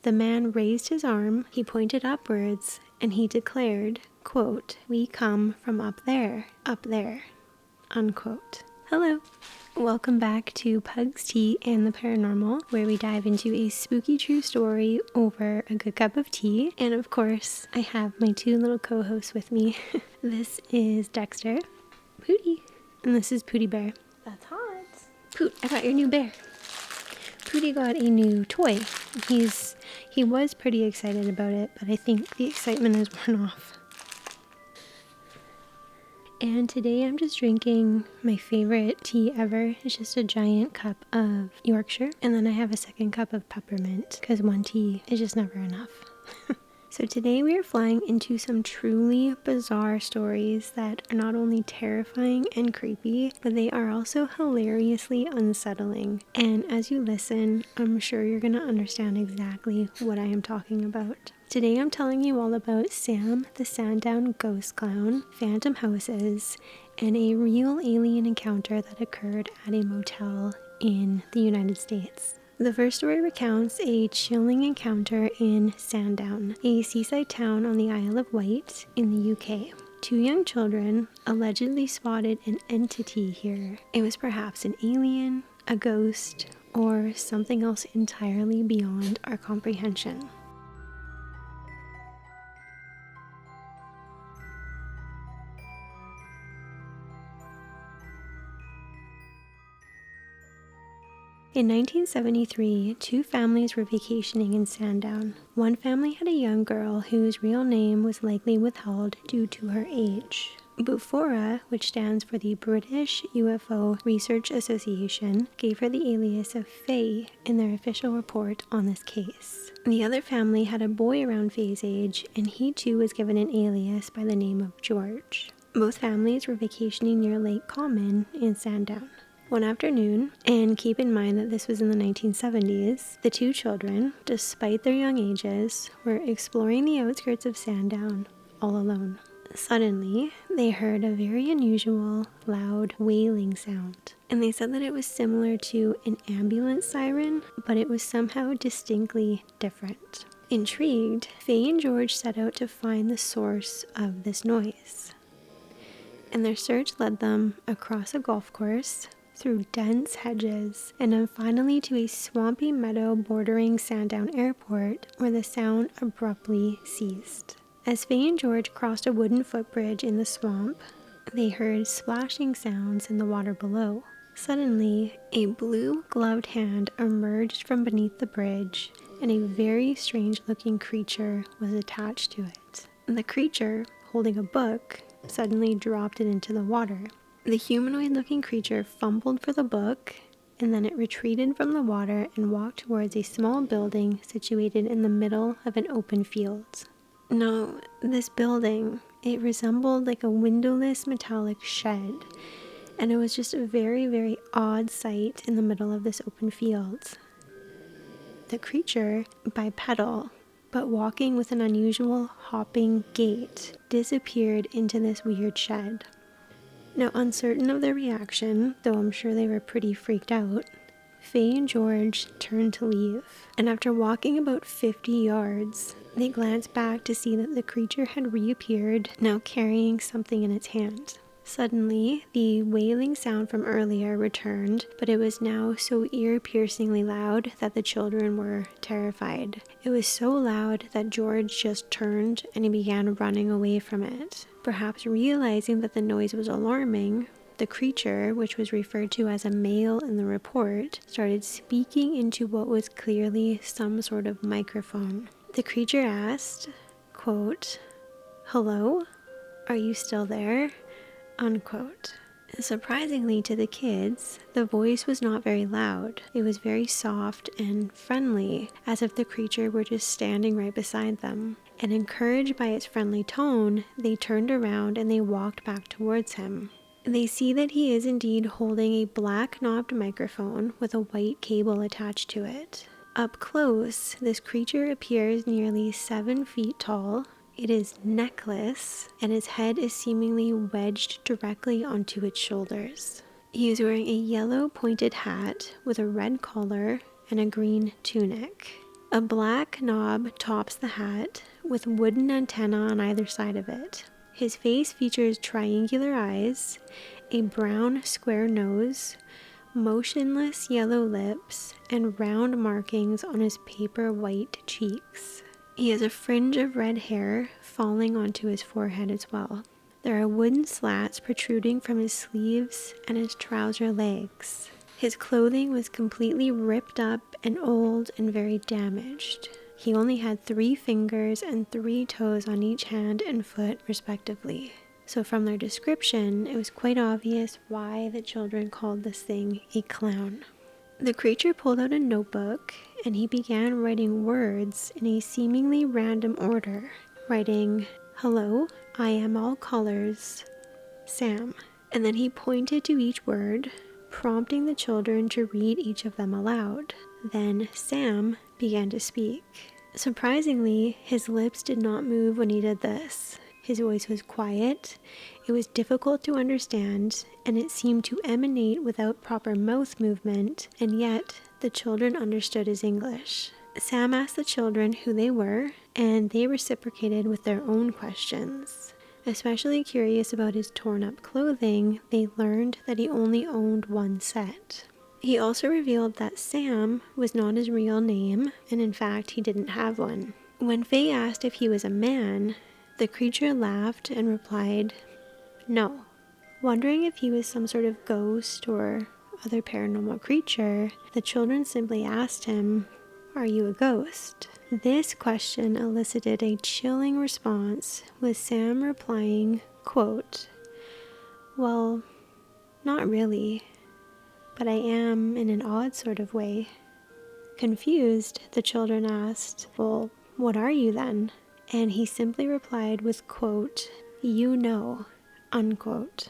The man raised his arm, he pointed upwards, and he declared, quote, "We come from up there, unquote." Hello. Welcome back to Pugs Tea and the Paranormal, where we dive into a spooky true story over a good cup of tea. And of course, I have my two little co-hosts with me. This is Dexter, Pooty, and this is Pooty Bear. That's hot. Poot, I got your new bear. Pooty got a new toy. He was pretty excited about it, but I think the excitement has worn off. And today I'm just drinking my favorite tea ever. It's just a giant cup of Yorkshire. And then I have a second cup of peppermint because one tea is just never enough. So today we are flying into some truly bizarre stories that are not only terrifying and creepy, but they are also hilariously unsettling. And as you listen, I'm sure you're going to understand exactly what I am talking about. Today I'm telling you all about Sam the Sandown ghost clown, phantom houses, and a real alien encounter that occurred at a motel in the United States. The first story recounts a chilling encounter in Sandown, a seaside town on the Isle of Wight in the UK. Two young children allegedly spotted an entity here. It was perhaps an alien, a ghost, or something else entirely beyond our comprehension. In 1973, two families were vacationing in Sandown. One family had a young girl whose real name was likely withheld due to her age. Bufora, which stands for the British UFO Research Association, gave her the alias of Faye in their official report on this case. The other family had a boy around Faye's age, and he too was given an alias by the name of George. Both families were vacationing near Lake Common in Sandown. One afternoon, and keep in mind that this was in the 1970s, the two children, despite their young ages, were exploring the outskirts of Sandown all alone. Suddenly, they heard a very unusual, loud wailing sound, and they said that it was similar to an ambulance siren, but it was somehow distinctly different. Intrigued, Faye and George set out to find the source of this noise, and their search led them across a golf course, through dense hedges, and then finally to a swampy meadow bordering Sandown Airport, where the sound abruptly ceased. As Faye and George crossed a wooden footbridge in the swamp, they heard splashing sounds in the water below. Suddenly, a blue-gloved hand emerged from beneath the bridge, and a very strange-looking creature was attached to it. The creature, holding a book, suddenly dropped it into the water. The humanoid-looking creature fumbled for the book, and then it retreated from the water and walked towards a small building situated in the middle of an open field. Now, this building, it resembled like a windowless metallic shed, and it was just a very, very odd sight in the middle of this open field. The creature, bipedal, but walking with an unusual hopping gait, disappeared into this weird shed. Now, uncertain of their reaction, though I'm sure they were pretty freaked out, Faye and George turned to leave, and after walking about 50 yards, they glanced back to see that the creature had reappeared, now carrying something in its hand. Suddenly, the wailing sound from earlier returned, but it was now so ear-piercingly loud that the children were terrified. It was so loud that George just turned and he began running away from it. Perhaps realizing that the noise was alarming, the creature, which was referred to as a male in the report, started speaking into what was clearly some sort of microphone. The creature asked, quote, "Hello? Are you still there?" unquote. Surprisingly to the kids, the voice was not very loud. It was very soft and friendly, as if the creature were just standing right beside them. And encouraged by its friendly tone, they turned around and they walked back towards him. They see that he is indeed holding a black knobbed microphone with a white cable attached to it. Up close, this creature appears nearly 7 feet tall. It is neckless, and its head is seemingly wedged directly onto its shoulders. He is wearing a yellow pointed hat with a red collar and a green tunic. A black knob tops the hat with wooden antenna on either side of it. His face features triangular eyes, a brown square nose, motionless yellow lips, and round markings on his paper white cheeks. He has a fringe of red hair falling onto his forehead as well. There are wooden slats protruding from his sleeves and his trouser legs. His clothing was completely ripped up and old and very damaged. He only had 3 fingers and 3 toes on each hand and foot, respectively. So from their description, it was quite obvious why the children called this thing a clown. The creature pulled out a notebook and he began writing words in a seemingly random order, writing, "Hello, I am all colors, Sam." And then he pointed to each word, prompting the children to read each of them aloud. Then Sam began to speak. Surprisingly, his lips did not move when he did this. His voice was quiet, it was difficult to understand, and it seemed to emanate without proper mouth movement, and yet the children understood his English. Sam asked the children who they were, and they reciprocated with their own questions. Especially curious about his torn-up clothing, they learned that he only owned 1 set. He also revealed that Sam was not his real name, and in fact, he didn't have one. When Faye asked if he was a man, the creature laughed and replied, "No." Wondering if he was some sort of ghost or other paranormal creature, the children simply asked him, "Are you a ghost?" This question elicited a chilling response, with Sam replying, quote, "Well, not really, but I am in an odd sort of way." Confused, the children asked, "Well, what are you then?" And he simply replied with, quote, "You know," unquote,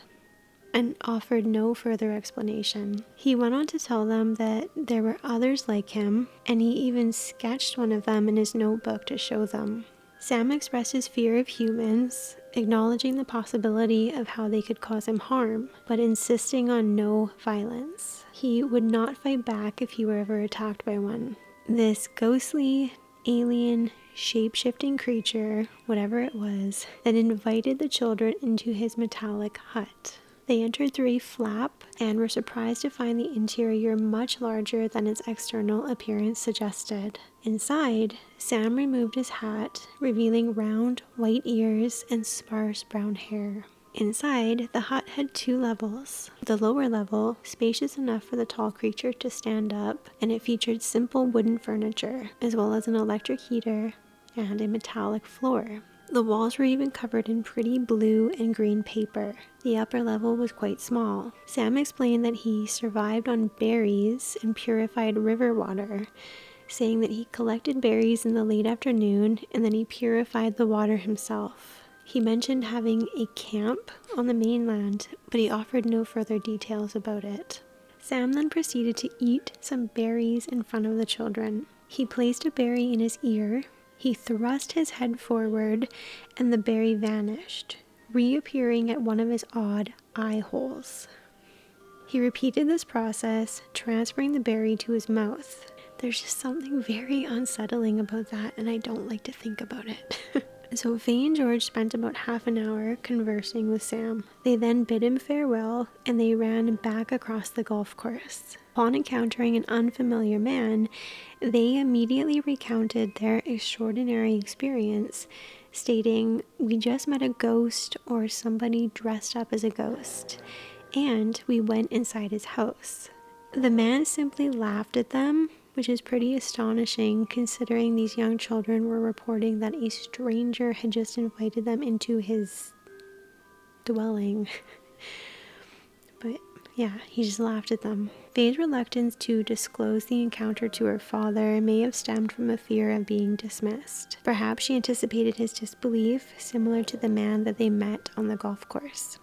and offered no further explanation. He went on to tell them that there were others like him, and he even sketched one of them in his notebook to show them. Sam expressed his fear of humans, acknowledging the possibility of how they could cause him harm, but insisting on no violence. He would not fight back if he were ever attacked by one. This ghostly, alien, shape-shifting creature, whatever it was, then invited the children into his metallic hut. They entered through a flap and were surprised to find the interior much larger than its external appearance suggested. Inside, Sam removed his hat, revealing round white ears and sparse brown hair. Inside, the hut had 2 levels. The lower level, spacious enough for the tall creature to stand up, and it featured simple wooden furniture, as well as an electric heater and a metallic floor. The walls were even covered in pretty blue and green paper. The upper level was quite small. Sam explained that he survived on berries and purified river water, saying that he collected berries in the late afternoon and then he purified the water himself. He mentioned having a camp on the mainland, but he offered no further details about it. Sam then proceeded to eat some berries in front of the children. He placed a berry in his ear. He thrust his head forward, and the berry vanished, reappearing at one of his odd eye holes. He repeated this process, transferring the berry to his mouth. There's just something very unsettling about that, and I don't like to think about it. So Faye and George spent about half an hour conversing with Sam. They then bid him farewell, and they ran back across the golf course. Upon encountering an unfamiliar man, they immediately recounted their extraordinary experience, stating, "We just met a ghost or somebody dressed up as a ghost, and we went inside his house." The man simply laughed at them, which is pretty astonishing considering these young children were reporting that a stranger had just invited them into his dwelling. But yeah, he just laughed at them. Faye's reluctance to disclose the encounter to her father may have stemmed from a fear of being dismissed. Perhaps she anticipated his disbelief, similar to the man that they met on the golf course.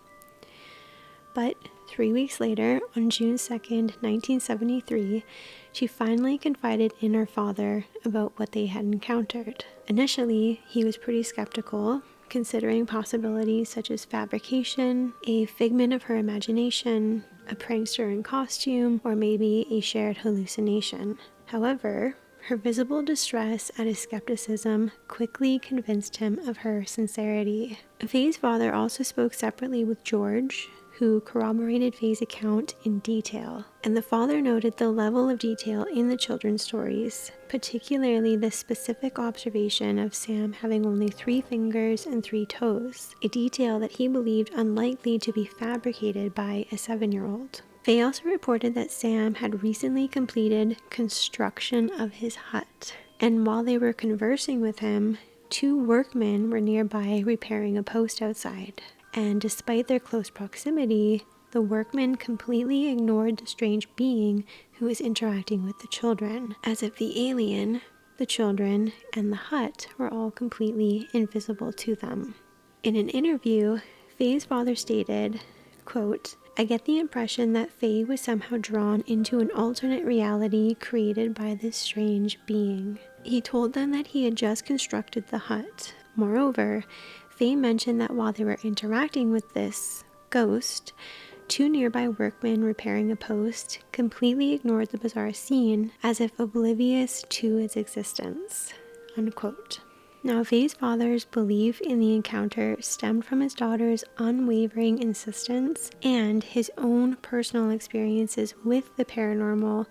But 3 weeks later, on June 2nd, 1973, she finally confided in her father about what they had encountered. Initially, he was pretty skeptical, considering possibilities such as fabrication, a figment of her imagination, a prankster in costume, or maybe a shared hallucination. However, Her visible distress at his skepticism quickly convinced him of her sincerity. Faye's father also spoke separately with George, who corroborated Faye's account in detail, and the father noted the level of detail in the children's stories, particularly the specific observation of Sam having only 3 fingers and 3 toes, a detail that he believed unlikely to be fabricated by a 7-year-old. Faye also reported that Sam had recently completed construction of his hut, and while they were conversing with him, 2 workmen were nearby repairing a post outside. And despite their close proximity, the workmen completely ignored the strange being who was interacting with the children, as if the alien, the children, and the hut were all completely invisible to them. In an interview, Faye's father stated, quote, "I get the impression that Faye was somehow drawn into an alternate reality created by this strange being." He told them that he had just constructed the hut. Moreover, Faye mentioned that while they were interacting with this ghost, 2 nearby workmen repairing a post completely ignored the bizarre scene as if oblivious to its existence. Unquote. Now, Faye's father's belief in the encounter stemmed from his daughter's unwavering insistence and his own personal experiences with the paranormal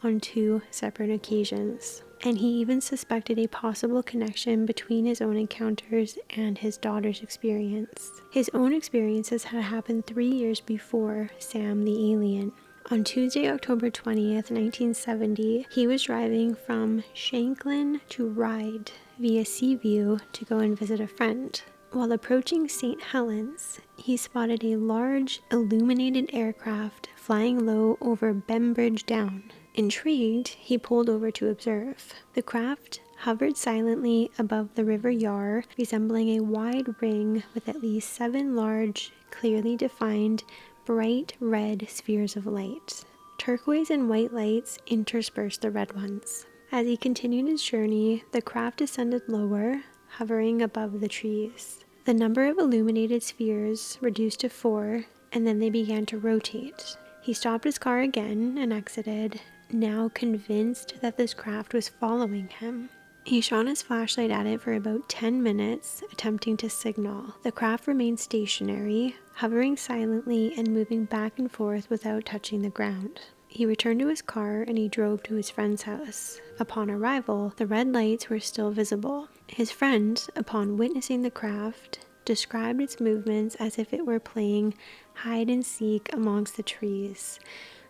on 2 separate occasions. And he even suspected a possible connection between his own encounters and his daughter's experience. His own experiences had happened 3 years before Sam the alien. On Tuesday, October 20th, 1970, he was driving from Shanklin to Ryde via Seaview to go and visit a friend. While approaching St. Helens, he spotted a large, illuminated aircraft flying low over Bembridge Down. Intrigued, he pulled over to observe. The craft hovered silently above the River Yar, resembling a wide ring with at least 7 large, clearly defined, bright red spheres of light. Turquoise and white lights interspersed the red ones. As he continued his journey, the craft descended lower, hovering above the trees. The number of illuminated spheres reduced to 4, and then they began to rotate. He stopped his car again and exited, now convinced that this craft was following him. He shone his flashlight at it for about 10 minutes, attempting to signal. The craft remained stationary, hovering silently and moving back and forth without touching the ground. He returned to his car and he drove to his friend's house. Upon arrival, the red lights were still visible. His friend, upon witnessing the craft, described its movements as if it were playing hide and seek amongst the trees,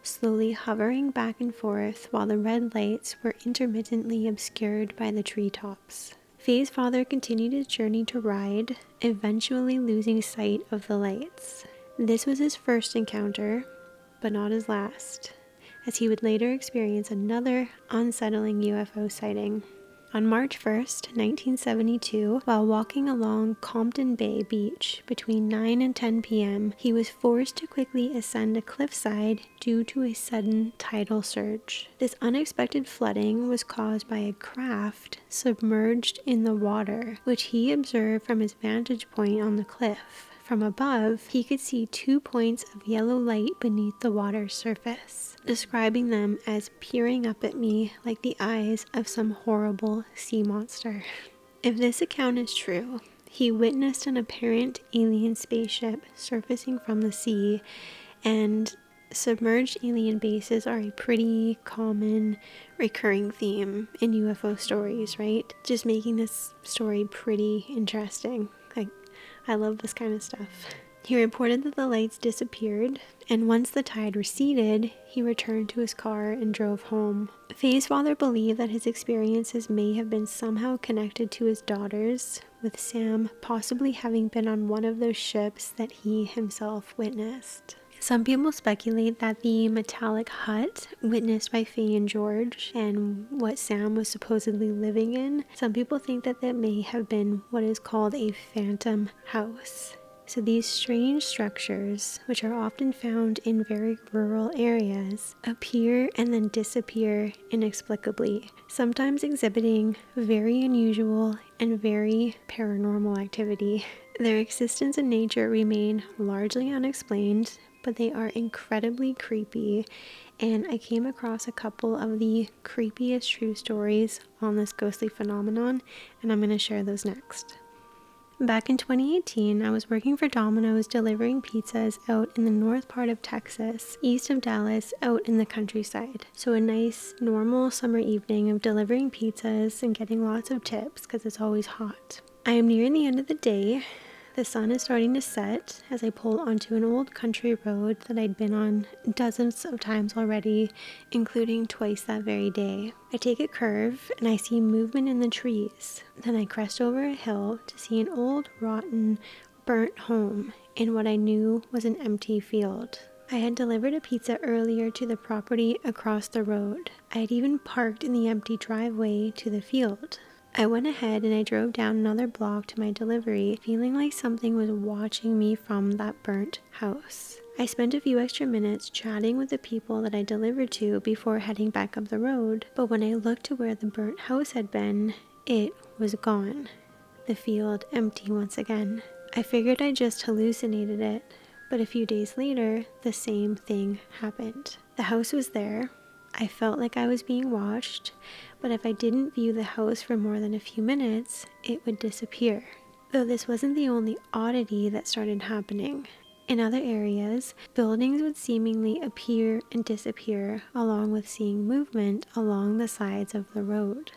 slowly hovering back and forth while the red lights were intermittently obscured by the treetops. Faye's father continued his journey to Ryde, eventually losing sight of the lights. This was his first encounter, but not his last, as he would later experience another unsettling UFO sighting. On March 1st, 1972, while walking along Compton Bay Beach between 9 and 10 p.m., he was forced to quickly ascend a cliffside due to a sudden tidal surge. This unexpected flooding was caused by a craft submerged in the water, which he observed from his vantage point on the cliff. From above, he could see 2 points of yellow light beneath the water's surface, describing them as peering up at me like the eyes of some horrible sea monster. If this account is true, he witnessed an apparent alien spaceship surfacing from the sea, and submerged alien bases are a pretty common recurring theme in UFO stories, right? Just making this story pretty interesting. I love this kind of stuff. He reported that the lights disappeared, and once the tide receded, he returned to his car and drove home. Faye's father believed that his experiences may have been somehow connected to his daughters, with Sam possibly having been on one of those ships that he himself witnessed. Some people speculate that the metallic hut witnessed by Faye and George and what Sam was supposedly living in, some people think that that may have been what is called a phantom house. So these strange structures, which are often found in very rural areas, appear and then disappear inexplicably, sometimes exhibiting very unusual and very paranormal activity. Their existence and nature remain largely unexplained, but they are incredibly creepy, and I came across a couple of the creepiest true stories on this ghostly phenomenon, and I'm going to share those next. Back in 2018, I was working for Domino's delivering pizzas out in the north part of Texas, east of Dallas, out in the countryside. So a nice, normal summer evening of delivering pizzas and getting lots of tips because it's always hot. I am nearing the end of the day. The sun is starting to set as I pull onto an old country road that I'd been on dozens of times already, including twice that very day. I take a curve and I see movement in the trees. Then I crest over a hill to see an old, rotten, burnt home in what I knew was an empty field. I had delivered a pizza earlier to the property across the road. I had even parked in the empty driveway to the field. I went ahead and I drove down another block to my delivery, feeling like something was watching me from that burnt house. I spent a few extra minutes chatting with the people that I delivered to before heading back up the road, but when I looked to where the burnt house had been, it was gone. The field empty once again. I figured I just hallucinated it, but a few days later, the same thing happened. The house was there. I felt like I was being watched, but if I didn't view the house for more than a few minutes, it would disappear. Though this wasn't the only oddity that started happening. In other areas, buildings would seemingly appear and disappear, along with seeing movement along the sides of the road.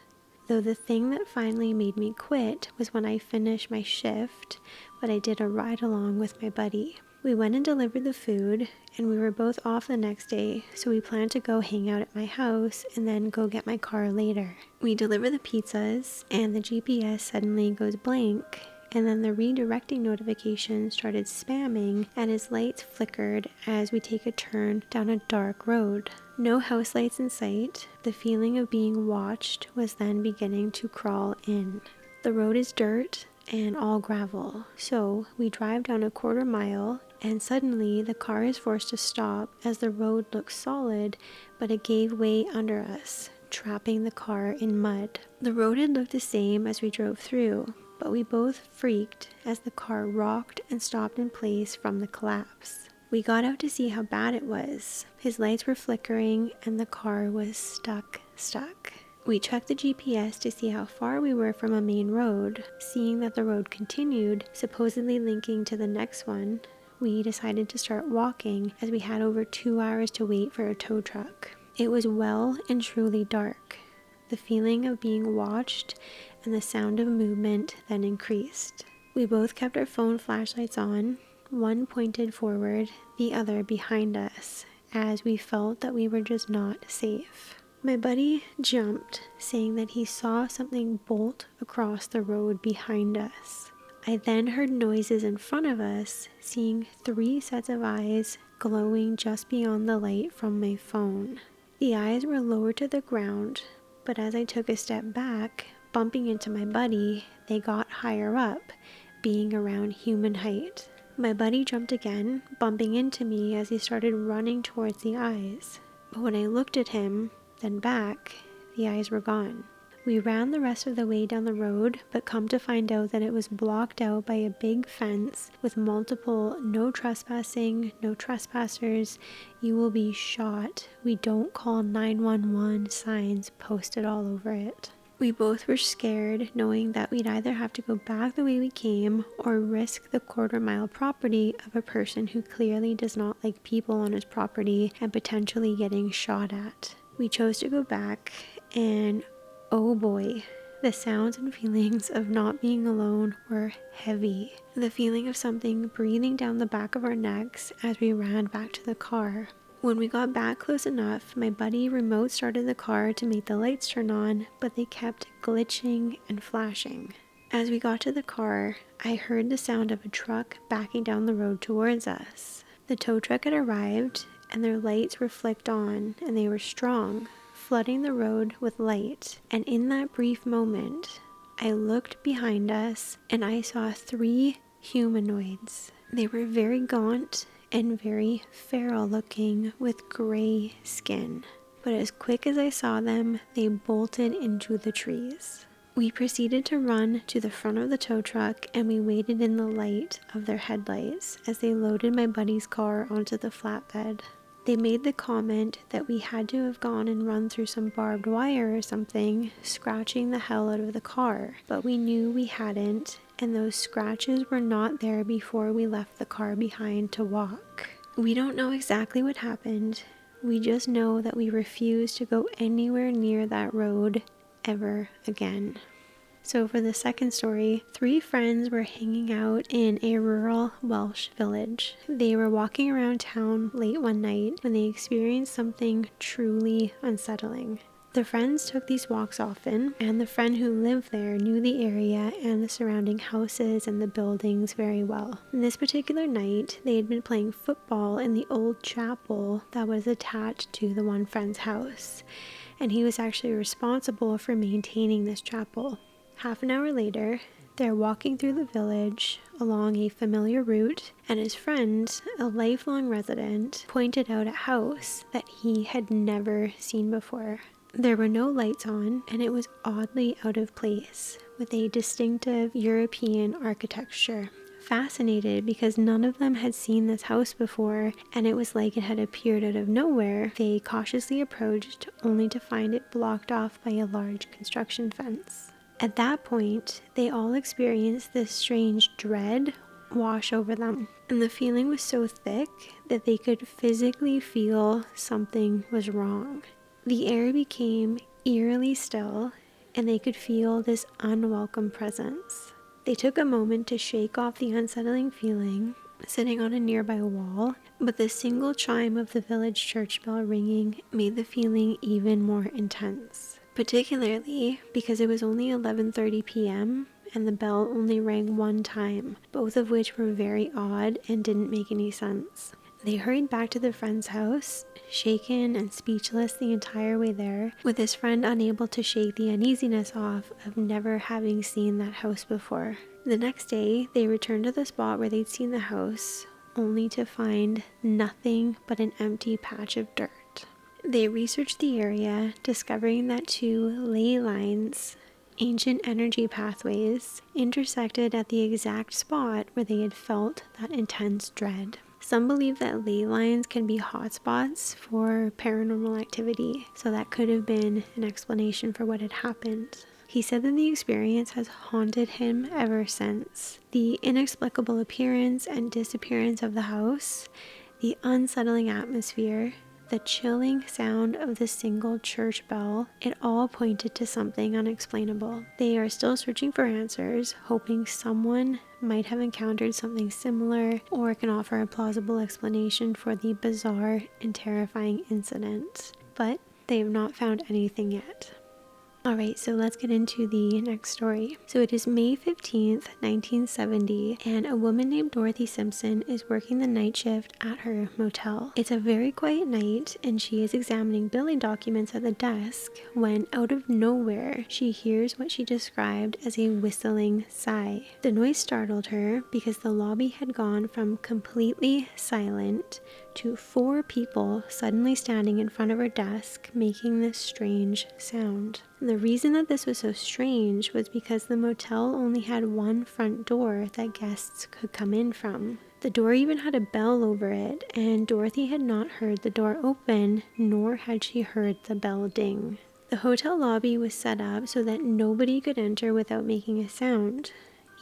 Though the thing that finally made me quit was when I finished my shift, but I did a ride-along with my buddy. We went and delivered the food, and we were both off the next day, so we planned to go hang out at my house and then go get my car later. We deliver the pizzas, and the GPS suddenly goes blank, and then the redirecting notification started spamming, and his lights flickered as we take a turn down a dark road. No house lights in sight. The feeling of being watched was then beginning to crawl in. The road is dirt and all gravel, so we drive down a quarter mile, and suddenly the car is forced to stop as the road looks solid, but it gave way under us, trapping the car in mud. The road had looked the same as we drove through, but we both freaked as the car rocked and stopped in place from the collapse. We got out to see how bad it was. His lights were flickering and the car was stuck. We checked the GPS to see how far we were from a main road. Seeing that the road continued, supposedly linking to the next one, we decided to start walking as we had over 2 hours to wait for a tow truck. It was well and truly dark. The feeling of being watched and the sound of movement then increased. We both kept our phone flashlights on, one pointed forward, the other behind us, as we felt that we were just not safe. My buddy jumped, saying that he saw something bolt across the road behind us. I then heard noises in front of us, seeing 3 sets of eyes glowing just beyond the light from my phone. The eyes were lower to the ground, but as I took a step back, bumping into my buddy, they got higher up, being around human height. My buddy jumped again, bumping into me as he started running towards the eyes. But when I looked at him, then back, the eyes were gone. We ran the rest of the way down the road, but come to find out that it was blocked out by a big fence with multiple "no trespassing, no trespassers, you will be shot, we don't call 911" signs posted all over it. We both were scared, knowing that we'd either have to go back the way we came or risk the quarter-mile property of a person who clearly does not like people on his property and potentially getting shot at. We chose to go back, and oh boy, the sounds and feelings of not being alone were heavy. The feeling of something breathing down the back of our necks as we ran back to the car. When we got back close enough, my buddy remote started the car to make the lights turn on, but they kept glitching and flashing. As we got to the car, I heard the sound of a truck backing down the road towards us. The tow truck had arrived, and their lights were flicked on, and they were strong, flooding the road with light. And in that brief moment, I looked behind us, and I saw 3 humanoids. They were very gaunt and very feral looking with gray skin. But as quick as I saw them, they bolted into the trees. We proceeded to run to the front of the tow truck and we waited in the light of their headlights as they loaded my buddy's car onto the flatbed. They made the comment that we had to have gone and run through some barbed wire or something, scratching the hell out of the car, but we knew we hadn't, and those scratches were not there before we left the car behind to walk. We don't know exactly what happened. We just know that we refused to go anywhere near that road ever again. So for the second story, 3 friends were hanging out in a rural Welsh village. They were walking around town late one night when they experienced something truly unsettling. The friends took these walks often, and the friend who lived there knew the area and the surrounding houses and the buildings very well. This particular night, they had been playing football in the old chapel that was attached to the one friend's house, and he was actually responsible for maintaining this chapel. Half an hour later, they're walking through the village along a familiar route, and his friend, a lifelong resident, pointed out a house that he had never seen before. There were no lights on, and it was oddly out of place, with a distinctive European architecture. Fascinated because none of them had seen this house before, and it was like it had appeared out of nowhere, they cautiously approached, only to find it blocked off by a large construction fence. At that point, they all experienced this strange dread wash over them, and the feeling was so thick that they could physically feel something was wrong. The air became eerily still, and they could feel this unwelcome presence. They took a moment to shake off the unsettling feeling, sitting on a nearby wall, but the single chime of the village church bell ringing made the feeling even more intense. Particularly because it was only 11:30 p.m. and the bell only rang one time, both of which were very odd and didn't make any sense. They hurried back to their friend's house, shaken and speechless the entire way there, with his friend unable to shake the uneasiness off of never having seen that house before. The next day, they returned to the spot where they'd seen the house, only to find nothing but an empty patch of dirt. They researched the area, discovering that 2 ley lines, ancient energy pathways, intersected at the exact spot where they had felt that intense dread. Some believe that ley lines can be hotspots for paranormal activity, so that could have been an explanation for what had happened. He said that the experience has haunted him ever since. The inexplicable appearance and disappearance of the house, the unsettling atmosphere, the chilling sound of the single church bell, it all pointed to something unexplainable. They are still searching for answers, hoping someone might have encountered something similar or can offer a plausible explanation for the bizarre and terrifying incident. But they have not found anything yet. Alright, so let's get into the next story. So it is May 15th, 1970, and a woman named Dorothy Simpson is working the night shift at her motel. It's a very quiet night, and she is examining billing documents at the desk when, out of nowhere, she hears what she described as a whistling sigh. The noise startled her because the lobby had gone from completely silent to 4 people suddenly standing in front of her desk making this strange sound. The reason that this was so strange was because the motel only had one front door that guests could come in from. The door even had a bell over it, and Dorothy had not heard the door open, nor had she heard the bell ding. The hotel lobby was set up so that nobody could enter without making a sound.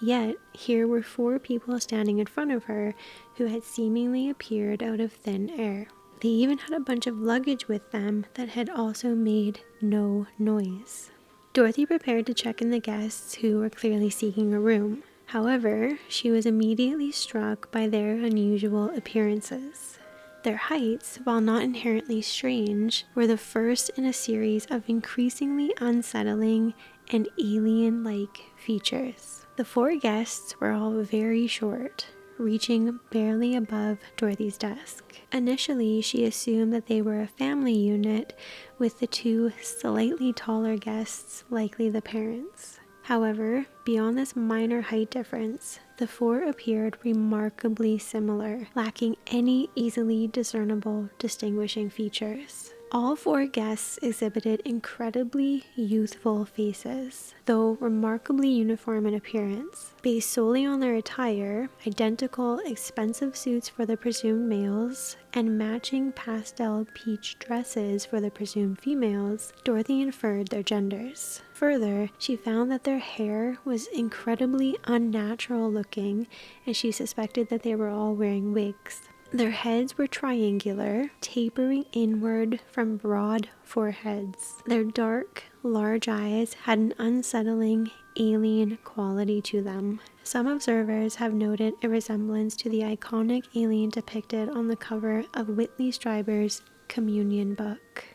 Yet, here were 4 people standing in front of her who had seemingly appeared out of thin air. They even had a bunch of luggage with them that had also made no noise. Dorothy prepared to check in the guests who were clearly seeking a room. However, she was immediately struck by their unusual appearances. Their heights, while not inherently strange, were the first in a series of increasingly unsettling and alien-like features. The 4 guests were all very short, reaching barely above Dorothy's desk. Initially, she assumed that they were a family unit, with the 2 slightly taller guests likely the parents. However, beyond this minor height difference, the 4 appeared remarkably similar, lacking any easily discernible distinguishing features. All 4 guests exhibited incredibly youthful faces, though remarkably uniform in appearance. Based solely on their attire, identical expensive suits for the presumed males, and matching pastel peach dresses for the presumed females, Dorothy inferred their genders. Further, she found that their hair was incredibly unnatural looking, and she suspected that they were all wearing wigs. Their heads were triangular, tapering inward from broad foreheads. Their dark, large eyes had an unsettling, alien quality to them. Some observers have noted a resemblance to the iconic alien depicted on the cover of Whitley Strieber's Communion book.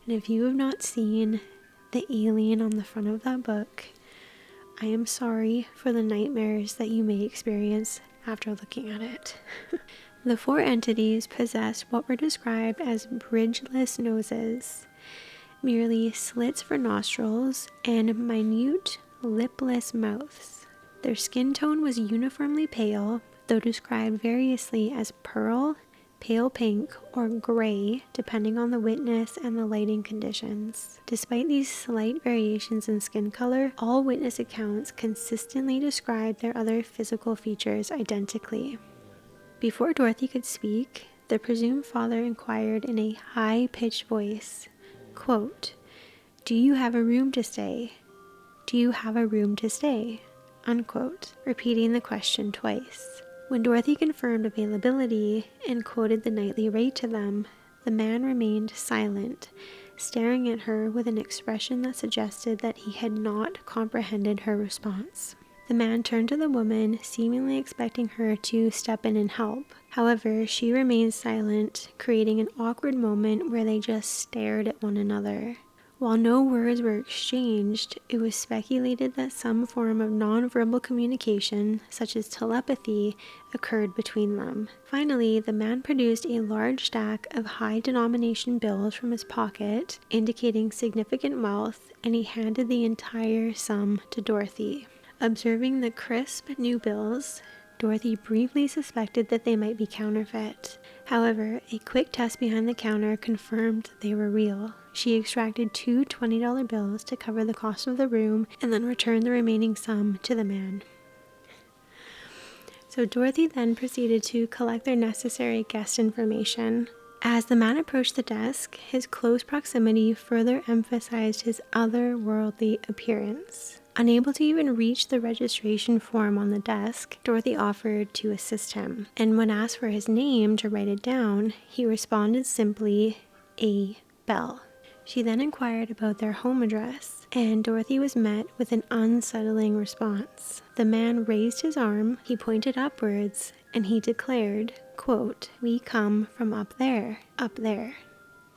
And if you have not seen the alien on the front of that book, I am sorry for the nightmares that you may experience after looking at it. The 4 entities possessed what were described as bridgeless noses, merely slits for nostrils, and minute, lipless mouths. Their skin tone was uniformly pale, though described variously as pearl, pale pink, or gray, depending on the witness and the lighting conditions. Despite these slight variations in skin color, all witness accounts consistently described their other physical features identically. Before Dorothy could speak, the presumed father inquired in a high-pitched voice, quote, "Do you have a room to stay? Do you have a room to stay?" unquote, repeating the question twice. When Dorothy confirmed availability and quoted the nightly rate to them, the man remained silent, staring at her with an expression that suggested that he had not comprehended her response. The man turned to the woman, seemingly expecting her to step in and help. However, she remained silent, creating an awkward moment where they just stared at one another. While no words were exchanged, it was speculated that some form of nonverbal communication, such as telepathy, occurred between them. Finally, the man produced a large stack of high-denomination bills from his pocket, indicating significant wealth, and he handed the entire sum to Dorothy. Observing the crisp new bills, Dorothy briefly suspected that they might be counterfeit. However, a quick test behind the counter confirmed they were real. She extracted 2 $20 bills to cover the cost of the room and then returned the remaining sum to the man. So Dorothy then proceeded to collect their necessary guest information. As the man approached the desk, his close proximity further emphasized his otherworldly appearance. Unable to even reach the registration form on the desk, Dorothy offered to assist him, and when asked for his name to write it down, he responded simply, "A. Bell." She then inquired about their home address, and Dorothy was met with an unsettling response. The man raised his arm, he pointed upwards, and he declared, quote, "We come from up there,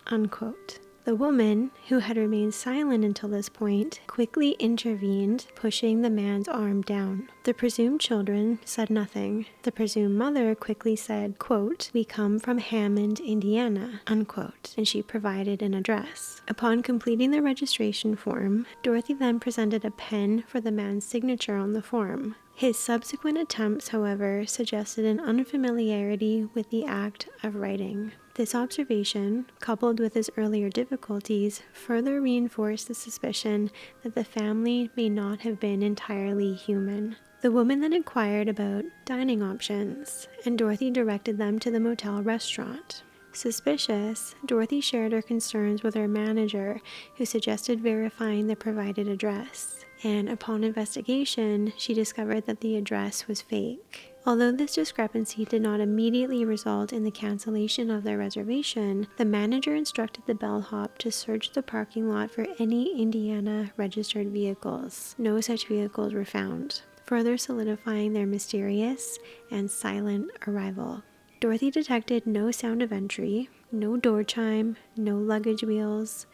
unquote. The woman, who had remained silent until this point, quickly intervened, pushing the man's arm down. The presumed children said nothing. The presumed mother quickly said, quote, "We come from Hammond, Indiana," unquote, and she provided an address. Upon completing the registration form, Dorothy then presented a pen for the man's signature on the form. His subsequent attempts, however, suggested an unfamiliarity with the act of writing. This observation, coupled with his earlier difficulties, further reinforced the suspicion that the family may not have been entirely human. The woman then inquired about dining options, and Dorothy directed them to the Motel restaurant. Suspicious, Dorothy shared her concerns with her manager, who suggested verifying the provided address. And upon investigation, she discovered that the address was fake. Although this discrepancy did not immediately result in the cancellation of their reservation, the manager instructed the bellhop to search the parking lot for any Indiana-registered vehicles. No such vehicles were found, further solidifying their mysterious and silent arrival. Dorothy detected no sound of entry, no door chime, no luggage wheels.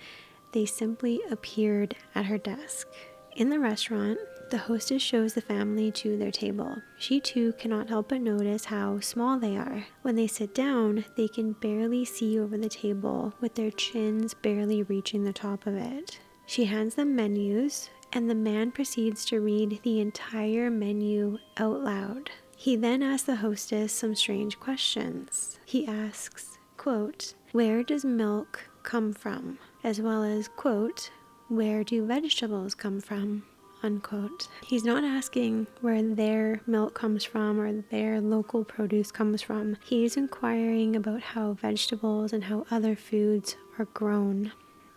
They simply appeared at her desk. In the restaurant, the hostess shows the family to their table. She too cannot help but notice how small they are. When they sit down, they can barely see over the table, with their chins barely reaching the top of it. She hands them menus, and the man proceeds to read the entire menu out loud. He then asks the hostess some strange questions. He asks, quote, "Where does milk come from? As well as, quote, where do vegetables come from? Unquote. He's not asking where their milk comes from or their local produce comes from. He's inquiring about how vegetables and how other foods are grown.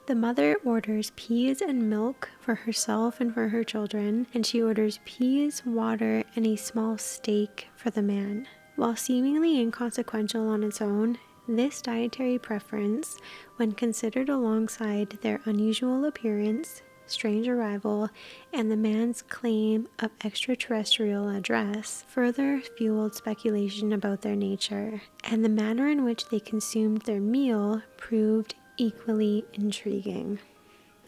The mother orders peas and milk for herself and for her children, and she orders peas, water, and a small steak for the man. While seemingly inconsequential on its own, this dietary preference, when considered alongside their unusual appearance, strange arrival, and the man's claim of extraterrestrial address, further fueled speculation about their nature, and the manner in which they consumed their meal proved equally intriguing.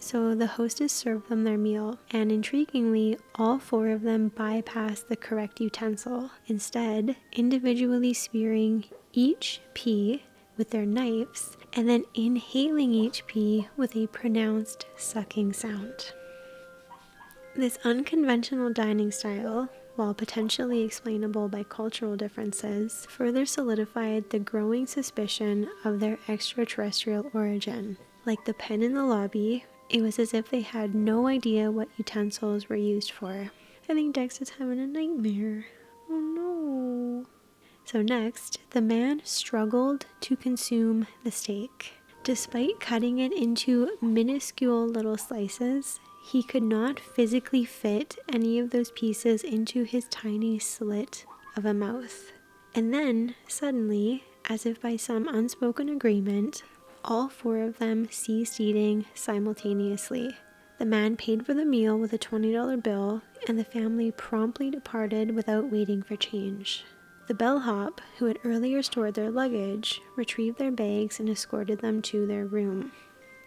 So the hostess served them their meal, and intriguingly, all 4 of them bypassed the correct utensil, instead individually spearing each pea with their knives, and then inhaling each pea with a pronounced sucking sound. This unconventional dining style, while potentially explainable by cultural differences, further solidified the growing suspicion of their extraterrestrial origin. Like the pen in the lobby, it was as if they had no idea what utensils were used for. I think Dexter's having a nightmare. Oh no. So next, the man struggled to consume the steak. Despite cutting it into minuscule little slices, he could not physically fit any of those pieces into his tiny slit of a mouth. And then, suddenly, as if by some unspoken agreement, all 4 of them ceased eating simultaneously. The man paid for the meal with a $20 bill, and the family promptly departed without waiting for change. The bellhop, who had earlier stored their luggage, retrieved their bags and escorted them to their room.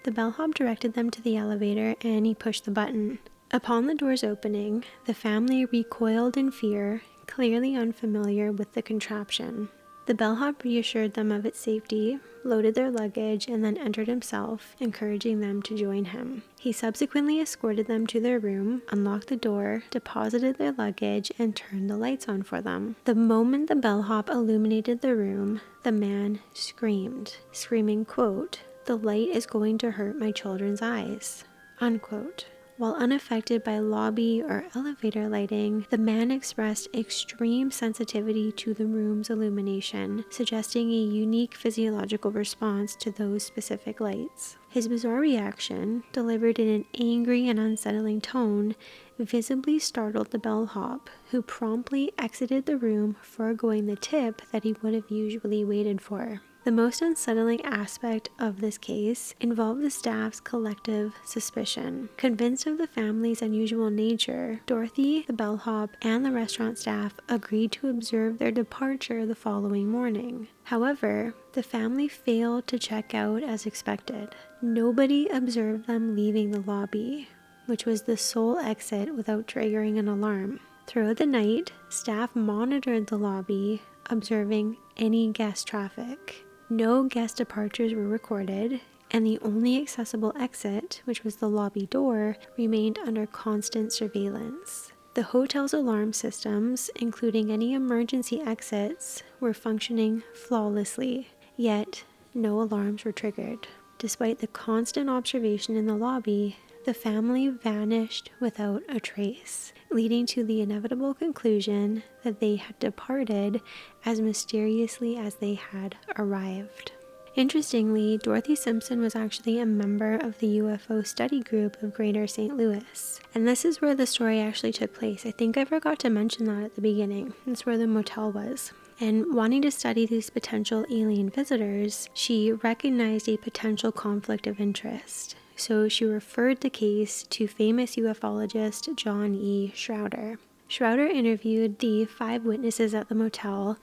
The bellhop directed them to the elevator, and he pushed the button. Upon the doors opening, the family recoiled in fear, clearly unfamiliar with the contraption. The bellhop reassured them of its safety, loaded their luggage, and then entered himself, encouraging them to join him. He subsequently escorted them to their room, unlocked the door, deposited their luggage, and turned the lights on for them. The moment the bellhop illuminated the room, the man screaming, quote, "The light is going to hurt my children's eyes," unquote. While unaffected by lobby or elevator lighting, the man expressed extreme sensitivity to the room's illumination, suggesting a unique physiological response to those specific lights. His bizarre reaction, delivered in an angry and unsettling tone, visibly startled the bellhop, who promptly exited the room, foregoing the tip that he would have usually waited for. The most unsettling aspect of this case involved the staff's collective suspicion. Convinced of the family's unusual nature, Dorothy, the bellhop, and the restaurant staff agreed to observe their departure the following morning. However, the family failed to check out as expected. Nobody observed them leaving the lobby, which was the sole exit, without triggering an alarm. Throughout the night, staff monitored the lobby, observing any guest traffic. No guest departures were recorded, and the only accessible exit, which was the lobby door, remained under constant surveillance. The hotel's alarm systems, including any emergency exits, were functioning flawlessly, yet no alarms were triggered. Despite the constant observation in the lobby, the family vanished without a trace, leading to the inevitable conclusion that they had departed as mysteriously as they had arrived. Interestingly, Dorothy Simpson was actually a member of the UFO study group of Greater St. Louis, and this is where the story actually took place. I think I forgot to mention that at the beginning. That's where the motel was. And wanting to study these potential alien visitors, she recognized a potential conflict of interest. So she referred the case to famous ufologist John E. Schroeder. Schroeder interviewed the 5 witnesses at the motel,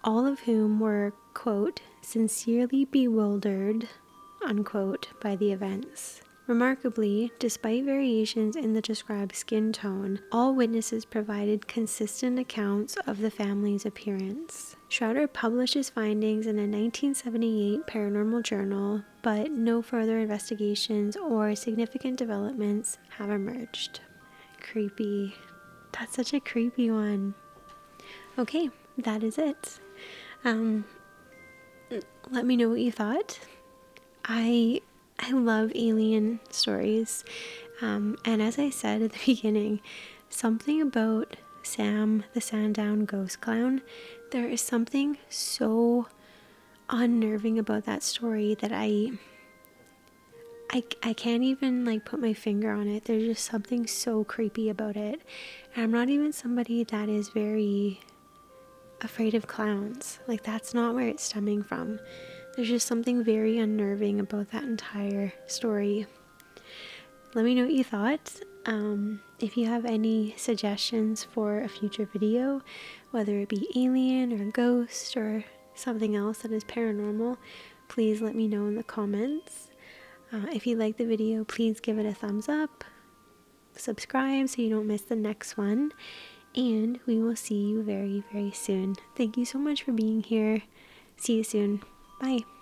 all of whom were, quote, sincerely bewildered, unquote, by the events. Remarkably, despite variations in the described skin tone, all witnesses provided consistent accounts of the family's appearance. Schroeder published his findings in a 1978 paranormal journal, but no further investigations or significant developments have emerged. Creepy. That's such a creepy one. Okay, that is it. Let me know what you thought. I I love alien stories. And as I said at the beginning, something about Sam, the Sandown ghost clown, there is something so unnerving about that story that I can't even like put my finger on it. There's just something so creepy about it. And I'm not even somebody that is very afraid of clowns. Like, that's not where it's stemming from. There's just something very unnerving about that entire story. Let me know what you thought. If you have any suggestions for a future video, whether it be alien or ghost or something else that is paranormal, please let me know in the comments. If you like the video, please give it a thumbs up, subscribe so you don't miss the next one, and we will see you very, very soon. Thank you so much for being here. See you soon. Bye.